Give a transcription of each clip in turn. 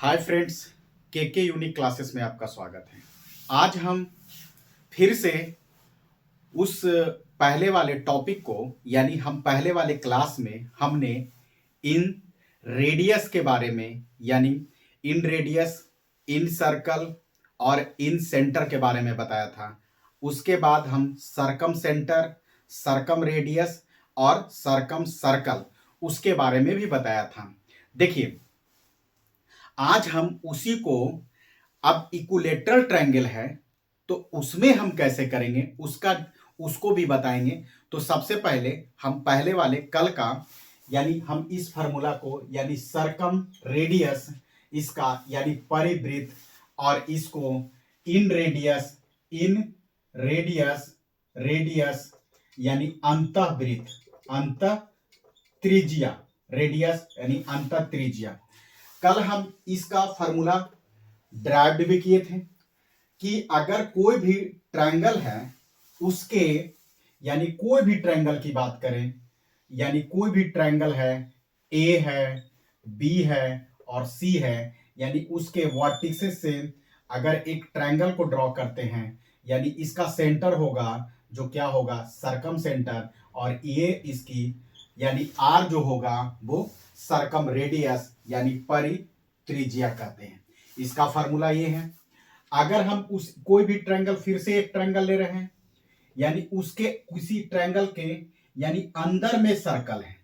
Hi friends, के unique classes में आपका स्वागत है। आज हम फिर से उस पहले वाले टॉपिक को यानी हम पहले वाले क्लास में हमने इन रेडियस के बारे में यानी इन रेडियस, इन सर्कल और इन सेंटर के बारे में बताया था। उसके बाद हम सरकम सेंटर, सरकम रेडियस और सरकम सर्कल उसके बारे में भी बताया था। देखिए, आज हम उसी को, अब इक्विलेटरल ट्रायंगल है तो उसमें हम कैसे करेंगे उसको भी बताएंगे। तो सबसे पहले हम पहले वाले कल का यानी हम इस फार्मूला को यानी सरकम रेडियस इसका यानी परिवृत्त और इसको इन रेडियस, इन रेडियस, रेडियस यानी अंतःवृत्त, अंत त्रिज्या, रेडियस यानी अंत त्रिज्या। कल हम इसका फार्मूला ड्राइव्ड भी किए थे कि अगर कोई भी ट्रायंगल है उसके यानी कोई भी ट्रायंगल की बात करें, यानी कोई भी ट्रायंगल है, ए है, बी है और सी है, यानी उसके वर्टिसेस से अगर एक ट्रायंगल को ड्रॉ करते हैं यानी इसका सेंटर होगा जो क्या होगा, सरकम सेंटर, और ये इसकी यानी आर जो होगा वो सरकम रेडियस यानी परित्रिज्या कहते हैं। इसका फार्मूला ये है। अगर हम उस कोई भी ट्रायंगल, फिर से एक ट्रायंगल ले रहे हैं यानी उसके उसी ट्रायंगल के यानी अंदर में सर्कल है,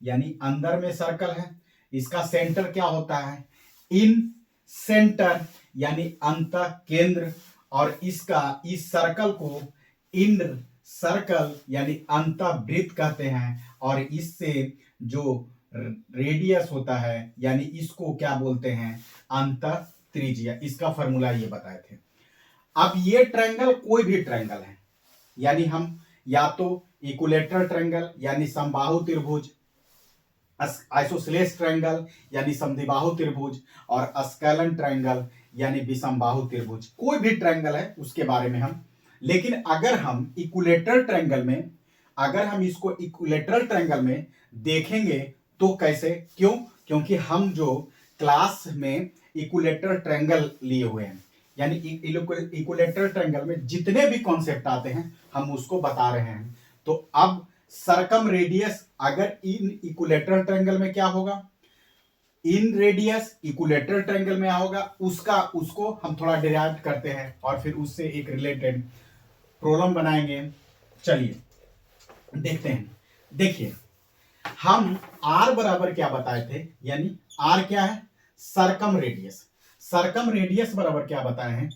यानी अंदर में सर्कल है, इसका सेंटर क्या होता है, इन सेंटर यानी अंत केंद्र, और इसका इस सर्कल को इन सर्कल यानी अंतःवृत्त कहते हैं, और इससे जो रेडियस होता है यानी इसको क्या बोलते हैं, अंत त्रिज्या। इसका फॉर्मूला ये बताए थे। अब ये ट्रायंगल कोई भी ट्रायंगल है यानी हम या तो इक्विलेटरल ट्रायंगल यानी समबाहु त्रिभुज, आइसोसेलेस ट्रायंगल यानी समद्विबाहु त्रिभुज, और स्केलन ट्रायंगल यानी विषमबाहु त्रिभुज, कोई भी ट्रायंगल है उसके बारे में हम। लेकिन अगर हम इक्विलेटरल ट्रायंगल में, अगर हम इसको इक्विलेटरल ट्रायंगल में देखेंगे तो कैसे, क्यों, क्योंकि हम जो क्लास में इक्विलेटरल ट्रायंगल लिए हुए हैं यानी इक्विलेटरल ट्रायंगल में जितने भी कॉन्सेप्ट आते हैं हम उसको बता रहे हैं। तो अब सरकम रेडियस अगर इन इक्विलेटरल ट्रायंगल में क्या होगा, इन रेडियस इक्विलेटरल ट्रायंगल में होगा, उसको हम थोड़ा डिराइव करते हैं और फिर उससे एक रिलेटेड प्रॉब्लम बनाएंगे। चलिए देखते हैं। देखिए, हम आर बराबर क्या बताए थे, यानी आर क्या है, सरकम रेडियस। सरकम रेडियस बराबर क्या बताए हैं,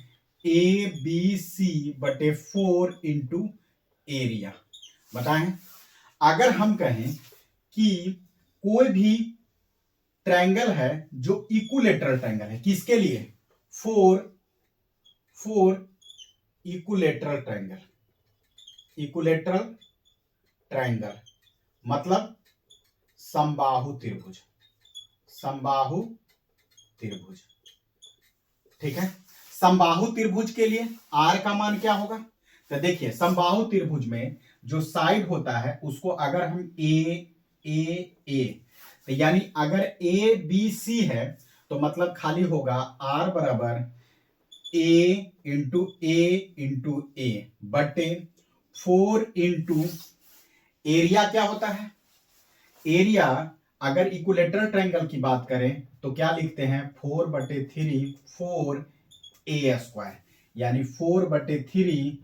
ए बी सी बटे 4 इंटू एरिया बताए हैं। अगर हम कहें कि कोई भी ट्रायंगल है जो इक्विलेटरल ट्रायंगल है, किसके लिए, four equilateral triangle, equilateral triangle मतलब समबाहु त्रिभुज, समबाहु त्रिभुज, ठीक है। समबाहु त्रिभुज के लिए आर का मान क्या होगा, तो देखिए समबाहु त्रिभुज में जो साइड होता है उसको अगर हम ए तो यानी अगर ए बी सी है तो मतलब खाली होगा आर बराबर ए इंटू ए बटे 4 इंटू एरिया क्या होता है, एरिया अगर इक्विलेटरल ट्रायंगल की बात करें तो क्या लिखते हैं, 4/3 4 ए स्क्वायर, यानी 4/3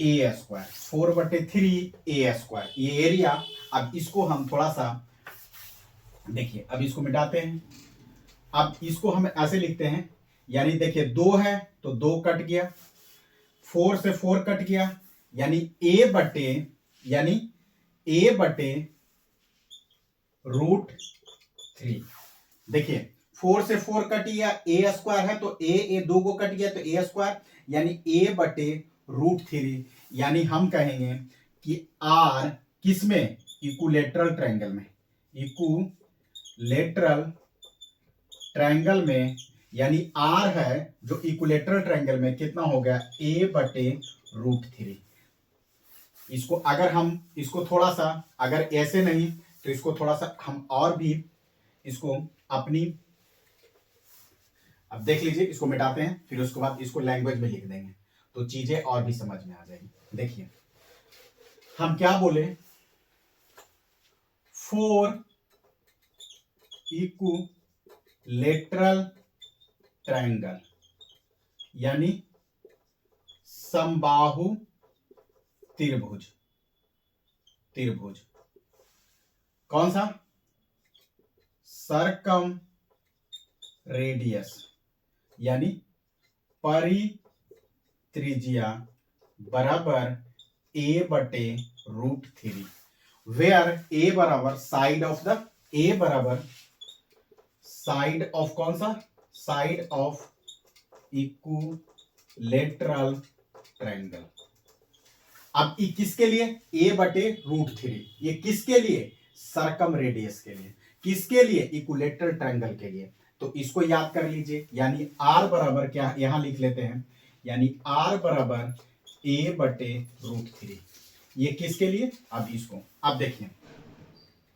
ए स्क्वायर, 4/3 ए स्क्वायर, ये एरिया। अब इसको हम थोड़ा सा देखिए, अब इसको मिटाते हैं। अब इसको हम ऐसे लिखते हैं, यानी देखिए 2 है तो 2 कट गया, 4 से 4 कट गया, यानी ए बटे √3। देखिए 4 से 4 कट गया, ए स्क्वायर है तो ए 2 को कट गया तो ए स्क्वायर, यानी ए बटे √3, यानी हम कहेंगे कि आर किसमें, इक्विलेटरल ट्रायंगल में, इक्विलेटरल ट्रायंगल में, यानी आर है जो इक्विलेटरल ट्रायंगल में कितना हो गया, ए बटे √3। इसको अगर हम इसको थोड़ा सा, अगर ऐसे नहीं तो इसको थोड़ा सा हम और भी इसको अपनी अब देख लीजिए, इसको मिटाते हैं, फिर उसके बाद इसको लैंग्वेज में लिख देंगे तो चीजें और भी समझ में आ जाएगी। देखिए हम क्या बोले, 4 इक्विलेटरल ट्रायंगल यानी समबाहु त्रिभुज। त्रिभुज कौन सा? सरकम रेडियस यानी परित्रिज्या बराबर a/√3, वेयर a बराबर साइड ऑफ द, a बराबर साइड ऑफ कौन सा? Side of equilateral triangle. अब ये किसके लिए? a/√3। ये किसके लिए? सरकम रेडियस के लिए। किसके लिए? इक्विलेटरल ट्रायंगल के लिए। तो इसको याद कर लीजिए, यानी r बराबर क्या, यहां लिख लेते हैं, यानी r बराबर a/√3। ये किसके लिए? अब इसको, अब देखिए,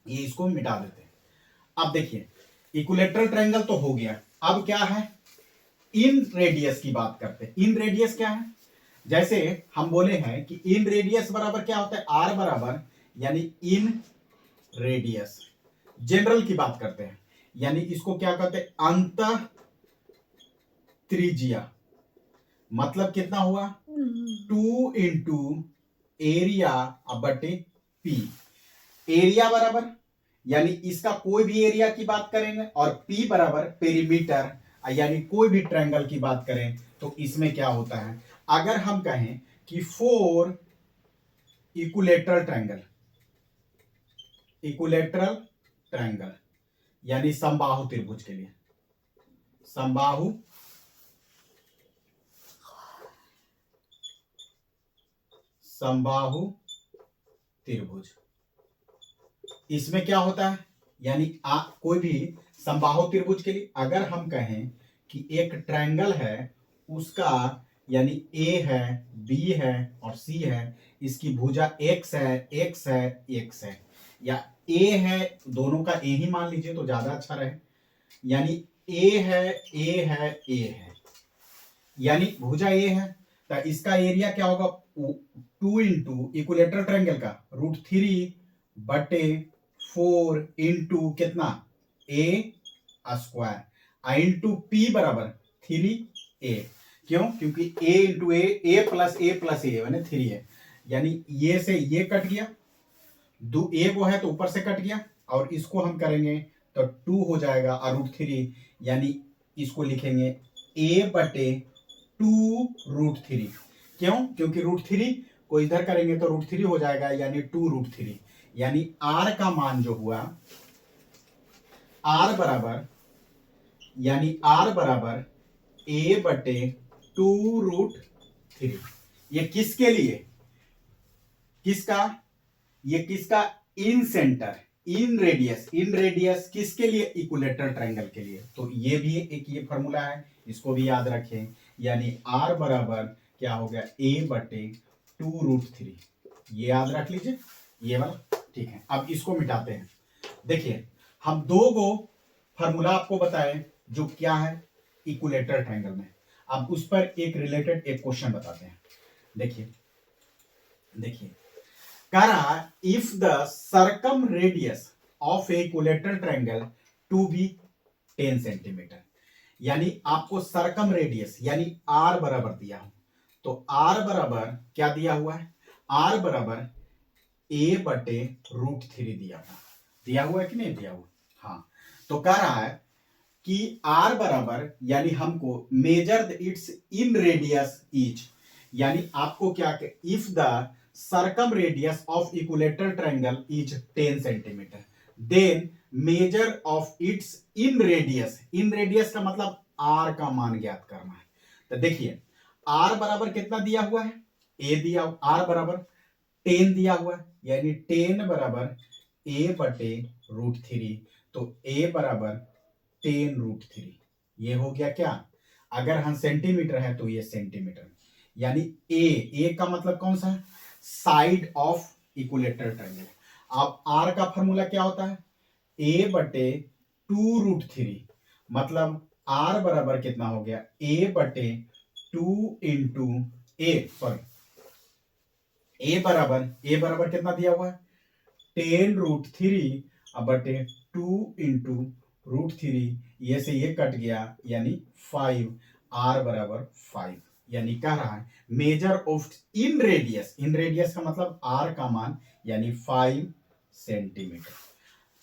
ये इसको मिटा देते हैं। अब देखिए इक्विलेटरल ट्रायंगल तो हो गया, अब क्या है? इन रेडियस की बात करते हैं। इन रेडियस क्या है? जैसे हम बोले हैं कि इन रेडियस बराबर क्या होता है? r बराबर, यानी इन रेडियस, जनरल की बात करते हैं, यानी इसको क्या कहते हैं? अंतः त्रिज्या। मतलब कितना हुआ? 2 इंटू एरिया बटे पी। एरिया बराबर, यानी इसका कोई भी एरिया की बात करेंगे, और पी बराबर पेरीमीटर, यानी कोई भी ट्रायंगल की बात करें तो इसमें क्या होता है? अगर हम कहें कि 4 इक्विलेटरल ट्रायंगल, इक्विलेटरल ट्रायंगल यानी समबाहु त्रिभुज के लिए, समबाहु समबाहु त्रिभुज, इसमें क्या होता है? यानी कोई भी समबाहु त्रिभुज के लिए अगर हम कहें कि एक ट्रायंगल है, उसका यानी ए है, बी है और सी है, इसकी भुजा x है, x है, x है, या ए है, दोनों का ए ही मान लीजिए तो ज्यादा अच्छा रहे, यानी ए है, ए है, ए है, यानी भुजा ए है, तो इसका एरिया क्या होगा? 2 इंटू इक्विलेटरल ट्रायंगल का √3/4 इंटू कितना? ए स्क्वायर इंटू पी बराबर 3a। क्यों? क्योंकि a into A plus A plus A यानी 3 है, यानी ये से ये कट गया, दो ए वो है तो ऊपर से कट गया, और इसको हम करेंगे तो 2 हो जाएगा और √3, यानी इसको लिखेंगे a/2√3। क्यों? क्योंकि √3 को इधर करेंगे तो √3 हो जाएगा, यानी 2√3, यानी r का मान जो हुआ, r बराबर, यानी r बराबर a/2√3। ये किसके लिए? किसका? ये किसका? In centre, in radius, in radius किसके लिए? इक्विलेटरल ट्रायंगल के लिए। तो ये भी एक ये फॉर्मूला है, इसको भी याद रखें, यानी r बराबर क्या हो गया? a/2√3। ये याद रख लीजिए, ये वाला, ठीक है। अब इसको मिटाते हैं। देखिए हम दो गो फॉर्मूला आपको बताएं जो क्या है इक्विलेटरल ट्रायंगल में। अब उस पर एक रिलेटेड एक क्वेश्चन बताते हैं। देखिए देखिए कह रहा है, if the circumradius of a equilateral triangle to be 10 centimetre, यानी आपको सर्कम रेडियस यानी r बराबर दिया हो, तो r बराबर क्या दिया हुआ है? r बराबर a/√3 दिया हुआ है कि नहीं दिया हुआ? हाँ, तो कह रहा है कि r बराबर, यानी हमको measure its inradius each, यानी आपको क्या, if the circumradius of equilateral triangle is 10 centimetre, then measure of its in radius. In radius का मतलब r का मान ज्ञात करना है। तो देखिए r बराबर कितना दिया हुआ है? a दिया, r बराबर 10 दिया हुआ है, यानी 10 बराबर a/√3, तो a बराबर 10√3। ये हो गया क्या? अगर हम सेंटीमीटर है तो ये सेंटीमीटर, यानी a का मतलब कौन सा है? Side of equilateral triangle. अब r का फॉर्मूला क्या होता है? a/2√3, मतलब आर बराबर कितना हो गया, ए बटे 2 इंटू ए बराबर कितना दिया हुआ है, 10√3 बटे 2 इंटू √3, ये से ये कट गया यानी 5, आर बराबर 5, यानी कह रहा है मेजर ऑफ इन रेडियस का मतलब आर का मान यानी 5 सेंटीमीटर।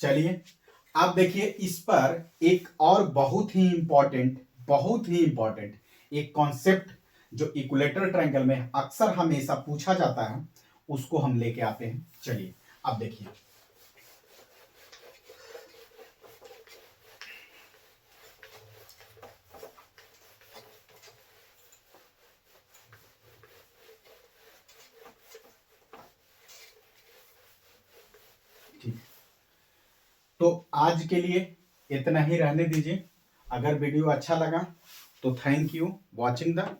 चलिए अब देखिए इस पर एक और बहुत ही इंपॉर्टेंट एक कॉन्सेप्ट जो इक्विलेटरल ट्रायंगल में अक्सर हमेशा पूछा जाता है उसको हम लेके आते हैं। चलिए अब देखिए, ठीक, तो आज के लिए इतना ही रहने दीजिए। अगर वीडियो अच्छा लगा तो थैंक यू वॉचिंग द